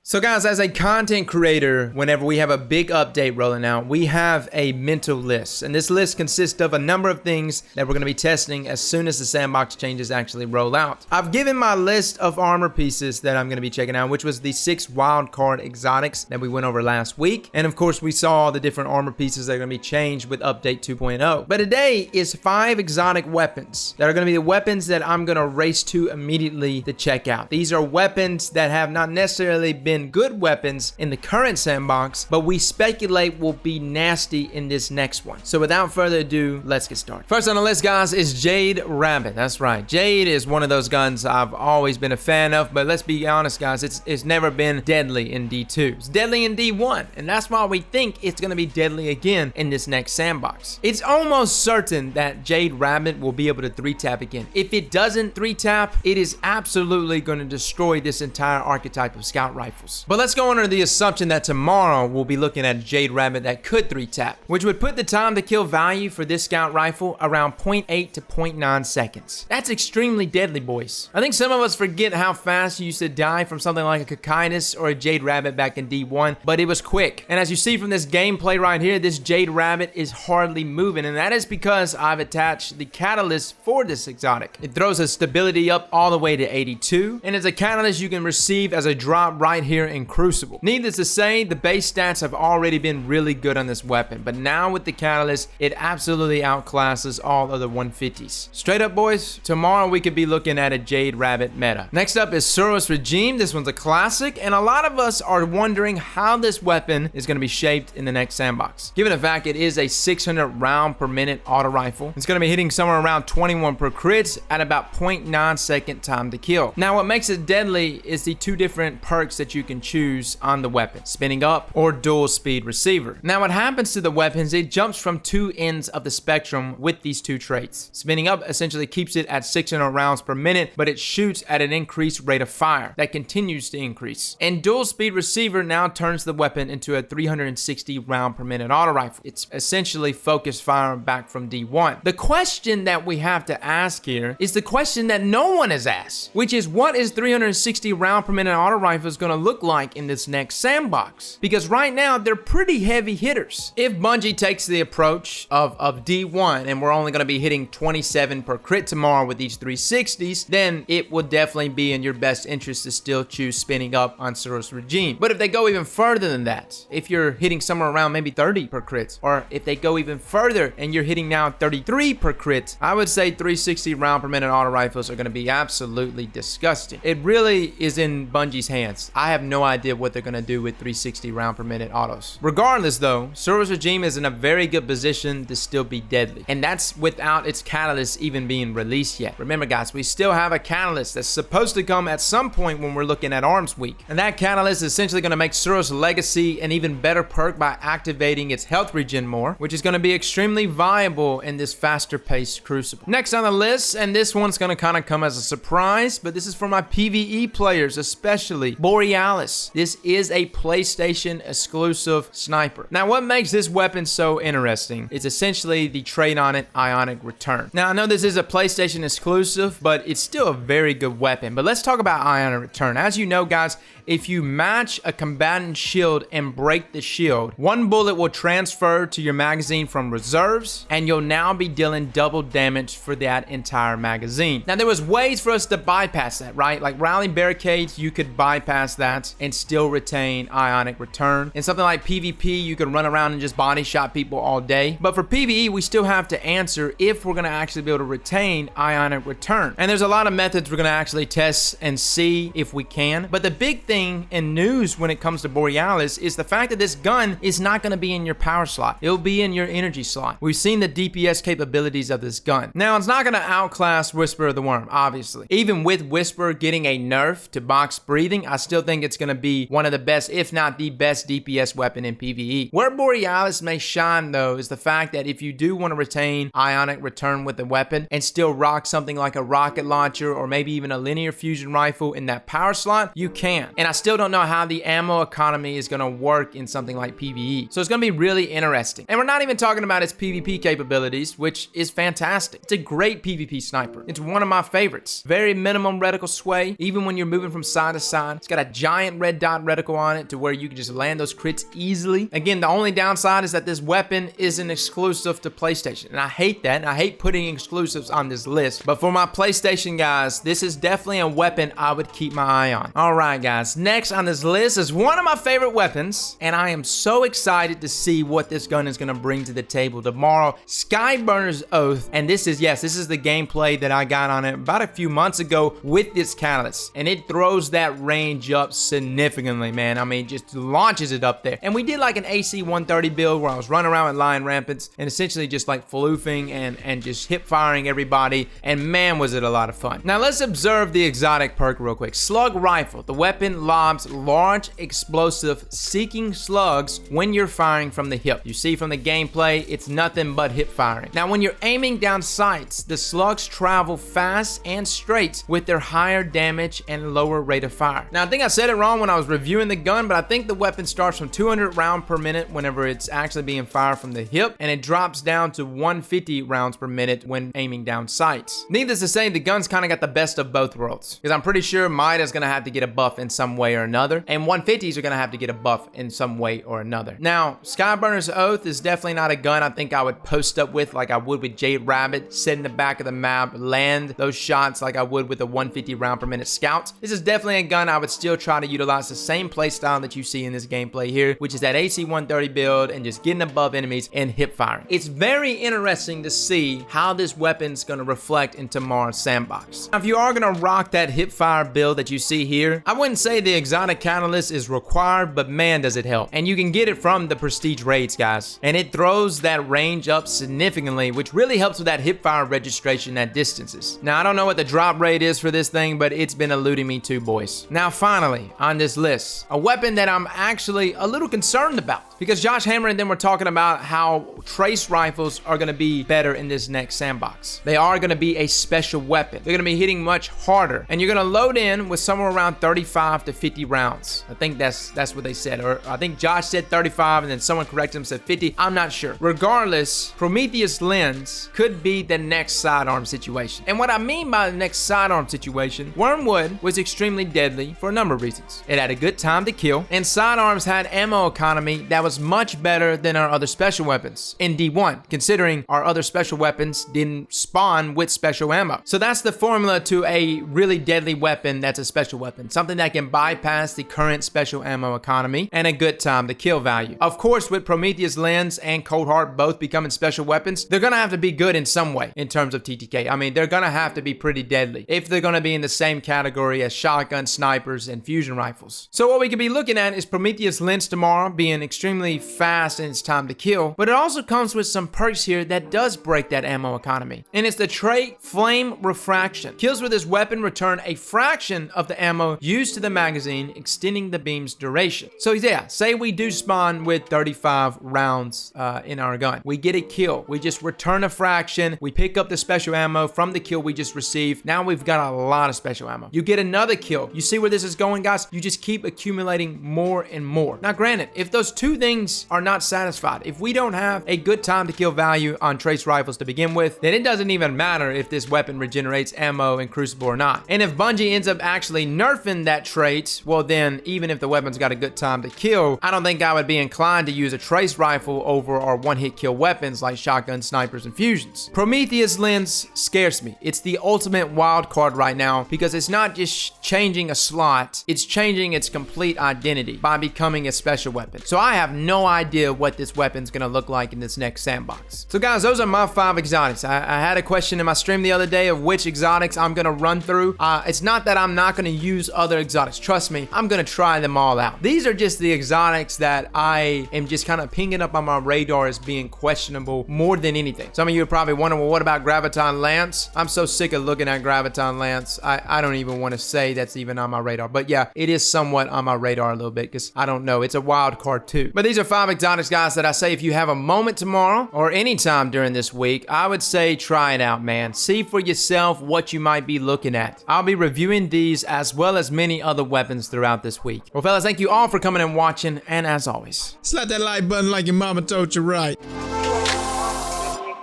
So guys, as a content creator, whenever we have a big update rolling out, we have a mental list. And this list consists of a number of things that we're going to be testing as soon as the sandbox changes actually roll out. I've given my list of armor pieces that I'm going to be checking out, which was the 6 wildcard exotics that we went over last week. And of course, we saw all the different armor pieces that are going to be changed with update 2.0. But today is 5 exotic weapons that are going to be the weapons that I'm going to race to immediately to check out. These are weapons that have not necessarily been good weapons in the current sandbox, but we speculate will be nasty in this next one. So without further ado, let's get started. First on the list, guys, is Jade Rabbit. That's right. Jade is one of those guns I've always been a fan of, but let's be honest, guys, it's never been deadly in D2. It's deadly in D1, and that's why we think it's going to be deadly again in this next sandbox. It's almost certain that Jade Rabbit will be able to 3-tap again. If it doesn't 3-tap, it is absolutely going to destroy this entire archetype of scout rifles. But let's go under the assumption that tomorrow we'll be looking at Jade Rabbit that could 3-tap, which would put the time to kill value for this scout rifle around 0.8 to 0.9 seconds. That's extremely deadly, boys. I think some of us forget how fast you used to die from something like a Cocytus or a Jade Rabbit back in D1, but it was quick. And as you see from this gameplay right here, this Jade Rabbit is hardly moving, and that is because I've attached the catalyst for this exotic. It throws a stability up all the way to 82, and it's a catalyst you can receive as a drop right here in Crucible. Needless to say, the base stats have already been really good on this weapon, but now with the catalyst, it absolutely outclasses all other 150s. Straight up, boys, tomorrow we could be looking at a Jade Rabbit meta. Next up is Suros Regime. This one's a classic, and a lot of us are wondering how this weapon is going to be shaped in the next sandbox. Given the fact it is a 600 round per minute auto rifle, it's going to be hitting somewhere around 21 per crits at about 0.9 second time to kill. Now, what makes it deadly is the 2 different perks that you can choose on the weapon, spinning up or dual speed receiver. Now, what happens to the weapons, it jumps from 2 ends of the spectrum with these 2 traits. Spinning up essentially keeps it at 600 rounds per minute, but it shoots at an increased rate of fire that continues to increase. And dual speed receiver now turns the weapon into a 360 round per minute auto rifle. It's essentially focused fire back from D1. The question that we have to ask here is the question that no one has asked, which is what is 360 round per minute auto rifles going to look like in this next sandbox? Because right now they're pretty heavy hitters. If Bungie takes the approach of D1 and we're only going to be hitting 27 per crit tomorrow with these 360s, then it would definitely be in your best interest to still choose spinning up on Suros Regime. But if they go even further than that, if you're hitting somewhere around maybe 30 per crits, or if they go even further and you're hitting now 33 per crit, I would say 360 round per minute auto rifles are going to be absolutely disgusting. It really is in Bungie's hands. I have no idea what they're going to do with 360 round per minute autos. Regardless though, Suros Regime is in a very good position to still be deadly, and that's without its catalyst even being released yet. Remember guys, we still have a catalyst that's supposed to come at some point when we're looking at Arms Week, and that catalyst is essentially going to make Suros Legacy an even better perk by activating its health regen more, which is going to be extremely viable in this faster paced Crucible. Next on the list, and this one's going to kind of come as a surprise, but this is for my PvE players especially, Borealis. This is a PlayStation exclusive sniper. Now, what makes this weapon so interesting is essentially the trait on it, Ionic Return. Now, I know this is a PlayStation exclusive, but it's still a very good weapon. But let's talk about Ionic Return. As you know, guys, if you match a combatant shield and break the shield, 1 bullet will transfer to your magazine from reserves, and you'll now be dealing double damage for that entire magazine. Now, there was ways for us to bypass that, right? Like rally barricades, you could bypass that and still retain Ionic Return. In something like PvP, you can run around and just body shot people all day. But for PvE, we still have to answer if we're going to actually be able to retain Ionic Return. And there's a lot of methods we're going to actually test and see if we can. But the big thing in news when it comes to Borealis is the fact that this gun is not going to be in your power slot. It'll be in your energy slot. We've seen the DPS capabilities of this gun. Now, it's not going to outclass Whisper of the Worm, obviously. Even with Whisper getting a nerf to box breathing, I still think it's going to be one of the best, if not the best DPS weapon in PvE. Where Borealis may shine though is the fact that if you do want to retain Ionic Return with the weapon and still rock something like a rocket launcher or maybe even a linear fusion rifle in that power slot, you can. And I still don't know how the ammo economy is going to work in something like PvE. So it's going to be really interesting. And we're not even talking about its PvP capabilities, which is fantastic. It's a great PvP sniper. It's one of my favorites. Very minimum reticle sway, even when you're moving from side to side. It's got a giant giant red dot reticle on it to where you can just land those crits easily. Again, the only downside is that this weapon isn't exclusive to PlayStation, and I hate that, and I hate putting exclusives on this list. But for my PlayStation guys, this is definitely a weapon I would keep my eye on. All right, guys, next on this list is one of my favorite weapons, and I am so excited to see what this gun is going to bring to the table tomorrow. Skyburner's Oath, and this is the gameplay that I got on it about a few months ago with this catalyst, and it throws that range up significantly, man. I mean, just launches it up there. And we did like an AC 130 build where I was running around with Lion Rampants and essentially just like floofing and just hip firing everybody, and man, was it a lot of fun. Now let's observe the exotic perk real quick. Slug Rifle. The weapon lobs large explosive seeking slugs when you're firing from the hip. You see from the gameplay, it's nothing but hip firing. Now when you're aiming down sights, the slugs travel fast and straight with their higher damage and lower rate of fire. Now I think I said it wrong when I was reviewing the gun, but I think the weapon starts from 200 rounds per minute whenever it's actually being fired from the hip, and it drops down to 150 rounds per minute when aiming down sights. Needless to say, the gun's kind of got the best of both worlds, because I'm pretty sure Mida's gonna have to get a buff in some way or another, and 150s are gonna have to get a buff in some way or another. Now, Skyburner's Oath is definitely not a gun I think I would post up with like I would with Jade Rabbit, sit in the back of the map, land those shots like I would with a 150 round per minute scout. This is definitely a gun I would still try to utilize the same playstyle that you see in this gameplay here, which is that AC 130 build and just getting above enemies and hip firing. It's very interesting to see how this weapon's gonna reflect in tomorrow's sandbox. Now, if you are gonna rock that hip fire build that you see here, I wouldn't say the exotic catalyst is required, but man, does it help. And you can get it from the prestige raids, guys. And it throws that range up significantly, which really helps with that hip fire registration at distances. Now, I don't know what the drop rate is for this thing, but it's been eluding me too, boys. Now, finally, on this list, a weapon that I'm actually a little concerned about, because Josh Hammer and them were talking about how trace rifles are going to be better in this next sandbox. They are going to be a special weapon. They're going to be hitting much harder, and you're going to load in with somewhere around 35 to 50 rounds. I think that's what they said, or I think Josh said 35 and then someone corrected him and said 50. I'm not sure. Regardless, Prometheus lens could be the next sidearm situation. And what I mean by the next sidearm situation, Wormwood was extremely deadly for a number of reasons. It had a good time to kill, and sidearms had ammo economy that was much better than our other special weapons in D1, considering our other special weapons didn't spawn with special ammo. So that's the formula to a really deadly weapon that's a special weapon, something that can bypass the current special ammo economy and a good time to kill value. Of course, with Prometheus lens and Cold Heart both becoming special weapons, they're gonna have to be good in some way in terms of TTK. I mean, they're gonna have to be pretty deadly if they're gonna be in the same category as shotgun, snipers, and fusion rifles. So what we could be looking at is Prometheus lens tomorrow being extremely fast in its time to kill, but it also comes with some perks here that does break that ammo economy. And it's the trait Flame Refraction. Kills with this weapon return a fraction of the ammo used to the magazine, extending the beam's duration. So yeah, say we do spawn with 35 rounds in our gun. We get a kill. We just return a fraction. We pick up the special ammo from the kill we just received. Now we've got a lot of special ammo. You get another kill. You see where this is going, guys? You just keep accumulating more and more. Now granted, if those two things are not satisfied, if we don't have a good time to kill value on trace rifles to begin with, then it doesn't even matter if this weapon regenerates ammo in Crucible or not. And if Bungie ends up actually nerfing that trait, well then, even if the weapon's got a good time to kill, I don't think I would be inclined to use a trace rifle over our one-hit kill weapons like shotgun, snipers, and fusions. Prometheus lens scares me. It's the ultimate wild card right now because it's not just changing a slot, it's changing its complete identity by becoming a special weapon. So I have no idea what this weapon's gonna look like in this next sandbox. So guys, those are my 5 exotics. I had a question in my stream the other day of which exotics I'm gonna run through. It's not that I'm not gonna use other exotics. Trust me, I'm gonna try them all out. These are just the exotics that I am just kind of pinging up on my radar as being questionable more than anything. Some of you are probably wondering, well, what about Graviton Lance? I'm so sick of looking at Graviton Lance. I don't even want to say that's even on my radar. But yeah, it is somewhat on my radar a little bit because I don't know. It's a wild card too. But these are 5 exotics, guys, that I say if you have a moment tomorrow or anytime during this week, I would say try it out, man. See for yourself what you might be looking at. I'll be reviewing these as well as many other weapons throughout this week. Well, fellas, thank you all for coming and watching. And as always, slap that like button like your mama told you right. Make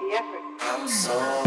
the effort.